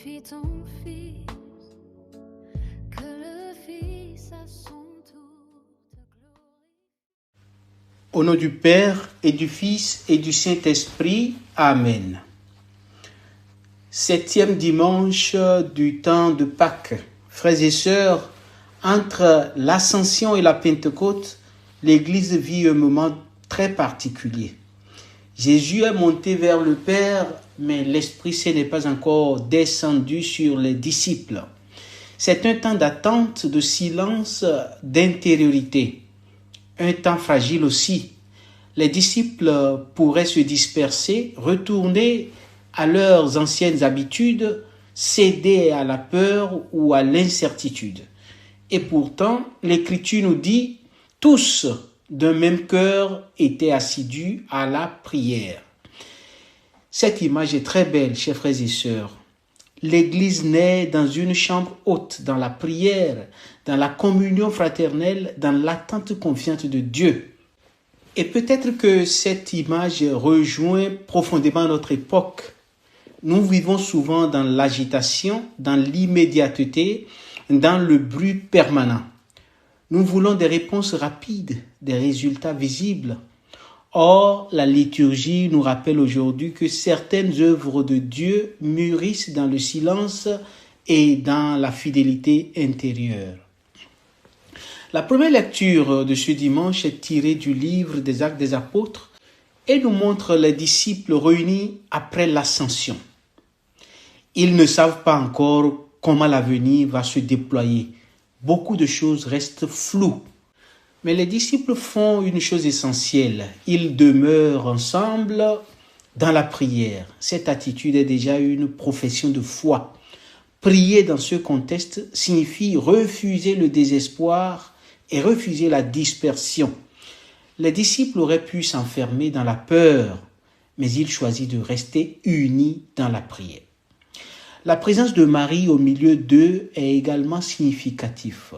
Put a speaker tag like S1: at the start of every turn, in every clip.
S1: glorifie ton Fils, que le Fils à son tour te glorifie.
S2: Au nom du Père et du Fils et du Saint-Esprit. Amen. 7e dimanche du temps de Pâques. Frères et sœurs, entre l'Ascension et la Pentecôte, l'Église vit un moment très particulier. Jésus est monté vers le Père, mais l'Esprit Saint n'est pas encore descendu sur les disciples. C'est un temps d'attente, de silence, d'intériorité. Un temps fragile aussi. Les disciples pourraient se disperser, retourner à leurs anciennes habitudes, céder à la peur ou à l'incertitude. Et pourtant, l'Écriture nous dit « tous » d'un même cœur étaient assidus à la prière. Cette image est très belle, chers frères et sœurs. L'Église naît dans une chambre haute, dans la prière, dans la communion fraternelle, dans l'attente confiante de Dieu. Et peut-être que cette image rejoint profondément notre époque. Nous vivons souvent dans l'agitation, dans l'immédiateté, dans le bruit permanent. Nous voulons des réponses rapides, des résultats visibles. Or, la liturgie nous rappelle aujourd'hui que certaines œuvres de Dieu mûrissent dans le silence et dans la fidélité intérieure. La première lecture de ce dimanche est tirée du livre des Actes des Apôtres et nous montre les disciples réunis après l'ascension. Ils ne savent pas encore comment l'avenir va se déployer. Beaucoup de choses restent floues. Mais les disciples font une chose essentielle. Ils demeurent ensemble dans la prière. Cette attitude est déjà une profession de foi. Prier dans ce contexte signifie refuser le désespoir et refuser la dispersion. Les disciples auraient pu s'enfermer dans la peur, mais ils choisissent de rester unis dans la prière. La présence de Marie au milieu d'eux est également significative.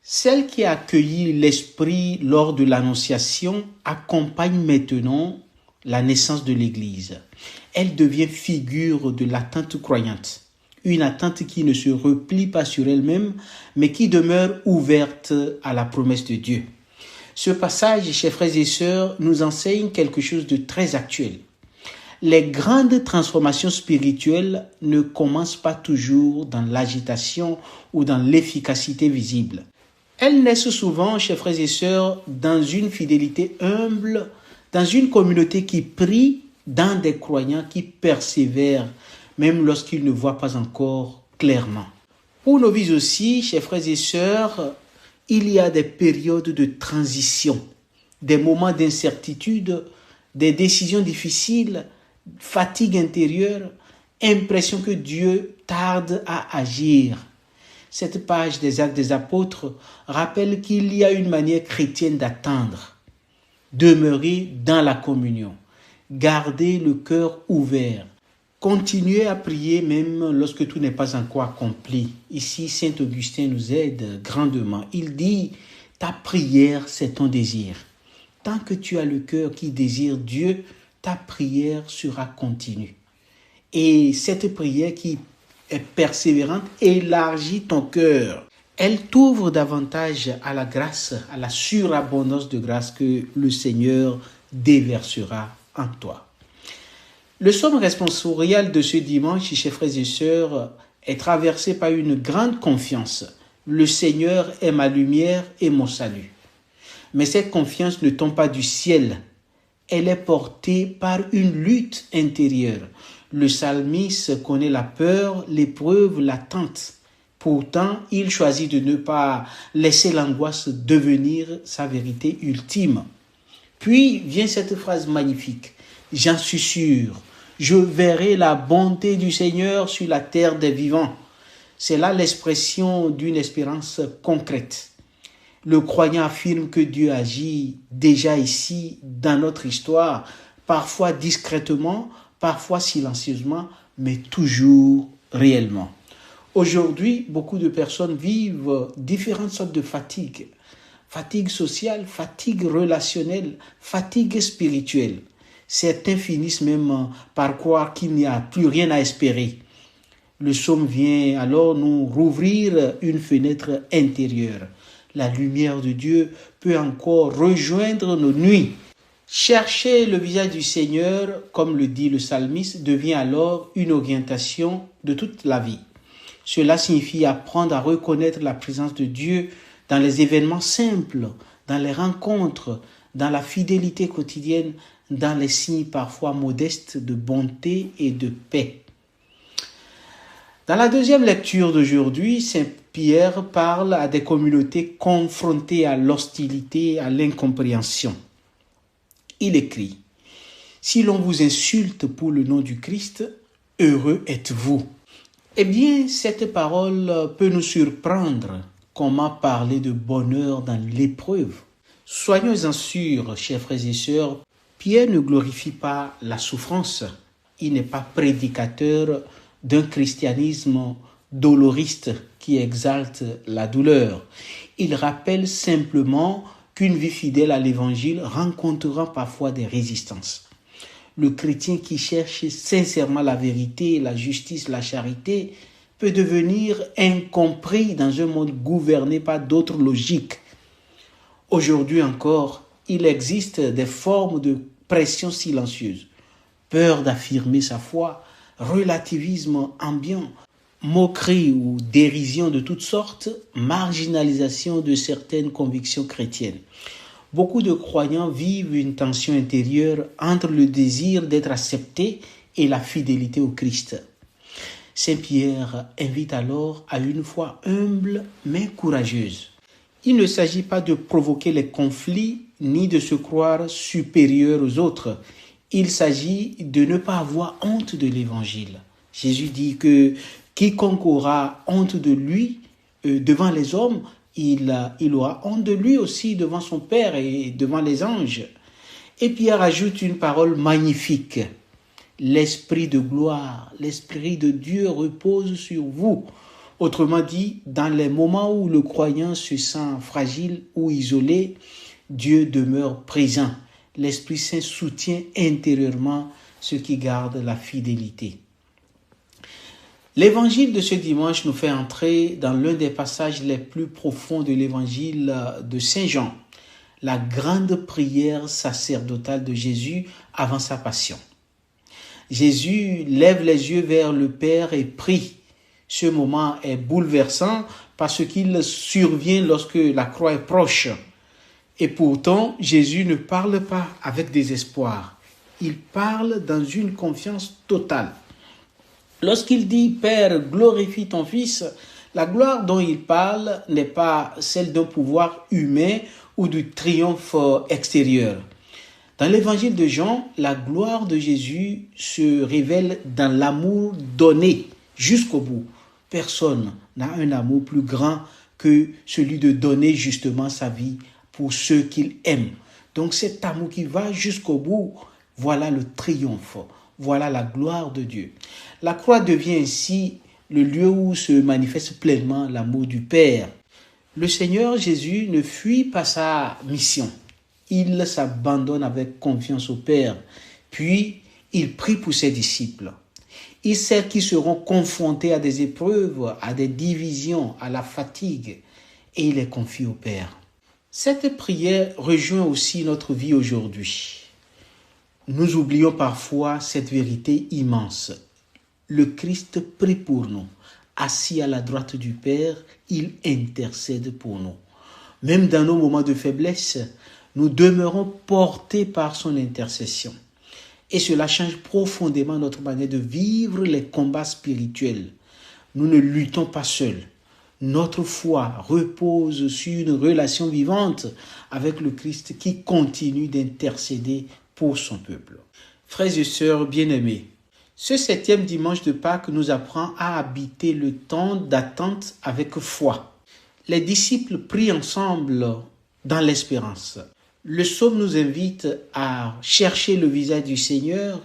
S2: Celle qui a accueilli l'Esprit lors de l'Annonciation accompagne maintenant la naissance de l'Église. Elle devient figure de l'attente croyante, une attente qui ne se replie pas sur elle-même, mais qui demeure ouverte à la promesse de Dieu. Ce passage, chers frères et sœurs, nous enseigne quelque chose de très actuel. Les grandes transformations spirituelles ne commencent pas toujours dans l'agitation ou dans l'efficacité visible. Elles naissent souvent, chers frères et sœurs, dans une fidélité humble, dans une communauté qui prie, dans des croyants qui persévèrent, même lorsqu'ils ne voient pas encore clairement. Pour nos vies aussi, chers frères et sœurs, il y a des périodes de transition, des moments d'incertitude, des décisions difficiles, fatigue intérieure, impression que Dieu tarde à agir. Cette page des Actes des Apôtres rappelle qu'il y a une manière chrétienne d'attendre. Demeurer dans la communion, garder le cœur ouvert, continuer à prier même lorsque tout n'est pas encore accompli. Ici, Saint Augustin nous aide grandement. Il dit « Ta prière, c'est ton désir. Tant que tu as le cœur qui désire Dieu, ta prière sera continue. Et cette prière qui est persévérante élargit ton cœur. Elle t'ouvre davantage à la grâce, à la surabondance de grâce que le Seigneur déversera en toi. Le psaume responsorial de ce dimanche, chers frères et sœurs, est traversé par une grande confiance. Le Seigneur est ma lumière et mon salut. Mais cette confiance ne tombe pas du ciel. Elle est portée par une lutte intérieure. Le psalmiste connaît la peur, l'épreuve, l'attente. Pourtant, il choisit de ne pas laisser l'angoisse devenir sa vérité ultime. Puis vient cette phrase magnifique. « J'en suis sûr, je verrai la bonté du Seigneur sur la terre des vivants. » C'est là l'expression d'une espérance concrète. Le croyant affirme que Dieu agit déjà ici dans notre histoire, parfois discrètement, parfois silencieusement, mais toujours réellement. Aujourd'hui, beaucoup de personnes vivent différentes sortes de fatigues. Fatigue sociale, fatigue relationnelle, fatigue spirituelle. Certains finissent même par croire qu'il n'y a plus rien à espérer. Le psaume vient alors nous rouvrir une fenêtre intérieure. La lumière de Dieu peut encore rejoindre nos nuits. Chercher le visage du Seigneur, comme le dit le psalmiste, devient alors une orientation de toute la vie. Cela signifie apprendre à reconnaître la présence de Dieu dans les événements simples, dans les rencontres, dans la fidélité quotidienne, dans les signes parfois modestes de bonté et de paix. Dans la deuxième lecture d'aujourd'hui, Saint Pierre parle à des communautés confrontées à l'hostilité, à l'incompréhension. Il écrit « Si l'on vous insulte pour le nom du Christ, heureux êtes-vous ». Eh bien, cette parole peut nous surprendre. Comment parler de bonheur dans l'épreuve? Soyons-en sûrs, chers frères et sœurs, Pierre ne glorifie pas la souffrance. Il n'est pas prédicateur d'un christianisme doloriste qui exalte la douleur. Il rappelle simplement qu'une vie fidèle à l'évangile rencontrera parfois des résistances. Le chrétien qui cherche sincèrement la vérité, la justice, la charité peut devenir incompris dans un monde gouverné par d'autres logiques. Aujourd'hui encore, il existe des formes de pression silencieuse, peur d'affirmer sa foi, relativisme ambiant, moquerie ou dérision de toutes sortes, marginalisation de certaines convictions chrétiennes. Beaucoup de croyants vivent une tension intérieure entre le désir d'être accepté et la fidélité au Christ. Saint Pierre invite alors à une foi humble mais courageuse. Il ne s'agit pas de provoquer les conflits ni de se croire supérieur aux autres. Il s'agit de ne pas avoir honte de l'Évangile. Jésus dit que quiconque aura honte de lui devant les hommes, il aura honte de lui aussi devant son Père et devant les anges. Et Pierre ajoute une parole magnifique. L'Esprit de gloire, l'Esprit de Dieu repose sur vous. Autrement dit, dans les moments où le croyant se sent fragile ou isolé, Dieu demeure présent. L'Esprit Saint soutient intérieurement ceux qui gardent la fidélité. L'évangile de ce dimanche nous fait entrer dans l'un des passages les plus profonds de l'évangile de Saint Jean, la grande prière sacerdotale de Jésus avant sa passion. Jésus lève les yeux vers le Père et prie. Ce moment est bouleversant parce qu'il survient lorsque la croix est proche. Et pourtant, Jésus ne parle pas avec désespoir. Il parle dans une confiance totale. Lorsqu'il dit « Père, glorifie ton Fils », la gloire dont il parle n'est pas celle d'un pouvoir humain ou du triomphe extérieur. Dans l'évangile de Jean, la gloire de Jésus se révèle dans l'amour donné jusqu'au bout. Personne n'a un amour plus grand que celui de donner justement sa vie pour ceux qu'il aime. Donc cet amour qui va jusqu'au bout, voilà le triomphe, voilà la gloire de Dieu. La croix devient ainsi le lieu où se manifeste pleinement l'amour du Père. Le Seigneur Jésus ne fuit pas sa mission. Il s'abandonne avec confiance au Père, puis il prie pour ses disciples. Il sait qu'ils seront confrontés à des épreuves, à des divisions, à la fatigue, et il les confie au Père. Cette prière rejoint aussi notre vie aujourd'hui. Nous oublions parfois cette vérité immense. Le Christ prie pour nous. Assis à la droite du Père, il intercède pour nous. Même dans nos moments de faiblesse, nous demeurons portés par son intercession. Et cela change profondément notre manière de vivre les combats spirituels. Nous ne luttons pas seuls. Notre foi repose sur une relation vivante avec le Christ qui continue d'intercéder pour son peuple. Frères et sœurs bien-aimés, ce 7e dimanche de Pâques nous apprend à habiter le temps d'attente avec foi. Les disciples prient ensemble dans l'espérance. Le psaume nous invite à chercher le visage du Seigneur.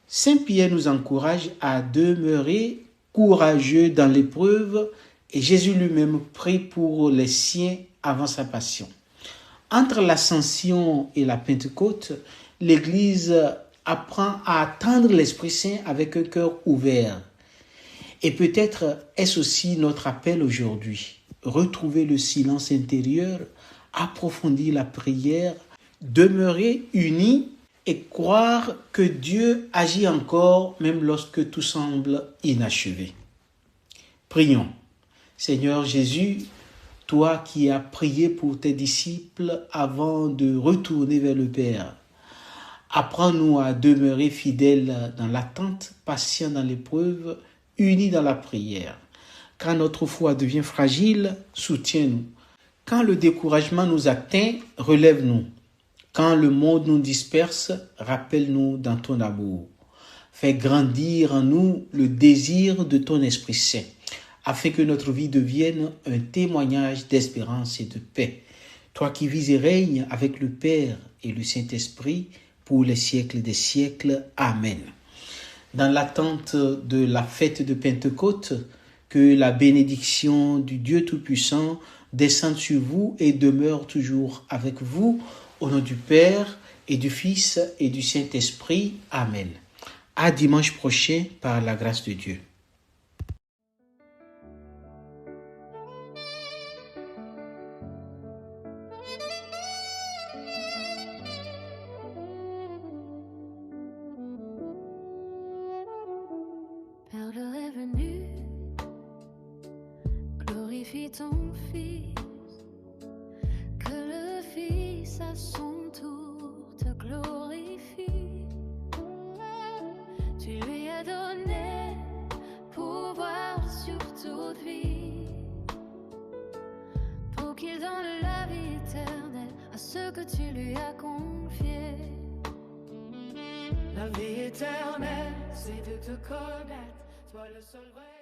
S2: Saint Pierre nous encourage à demeurer courageux dans l'épreuve et Jésus lui-même prie pour les siens avant sa passion. Entre l'Ascension et la Pentecôte, l'Église apprend à attendre l'Esprit Saint avec un cœur ouvert. Et peut-être est-ce aussi notre appel aujourd'hui. Retrouver le silence intérieur, approfondir la prière, demeurer unis et croire que Dieu agit encore même lorsque tout semble inachevé. Prions. Seigneur Jésus, toi qui as prié pour tes disciples avant de retourner vers le Père, apprends-nous à demeurer fidèles dans l'attente, patients dans l'épreuve, unis dans la prière. Quand notre foi devient fragile, soutiens-nous. Quand le découragement nous atteint, relève-nous. Quand le monde nous disperse, rappelle-nous dans ton amour. Fais grandir en nous le désir de ton Esprit Saint, afin que notre vie devienne un témoignage d'espérance et de paix. Toi qui vis et règnes avec le Père et le Saint-Esprit pour les siècles des siècles. Amen. Dans l'attente de la fête de Pentecôte, que la bénédiction du Dieu Tout-Puissant descende sur vous et demeure toujours avec vous, au nom du Père et du Fils et du Saint-Esprit. Amen. À dimanche prochain par la grâce de Dieu.
S1: Père, l'heure est venue, glorifie ton Fils, que le Fils à son tour te glorifie. Tu lui as donné pouvoir sur toute vie, pour qu'il donne la vie éternelle à ceux que tu lui as confiés. La vie éternelle, c'est de te connaître, toi le seul vrai.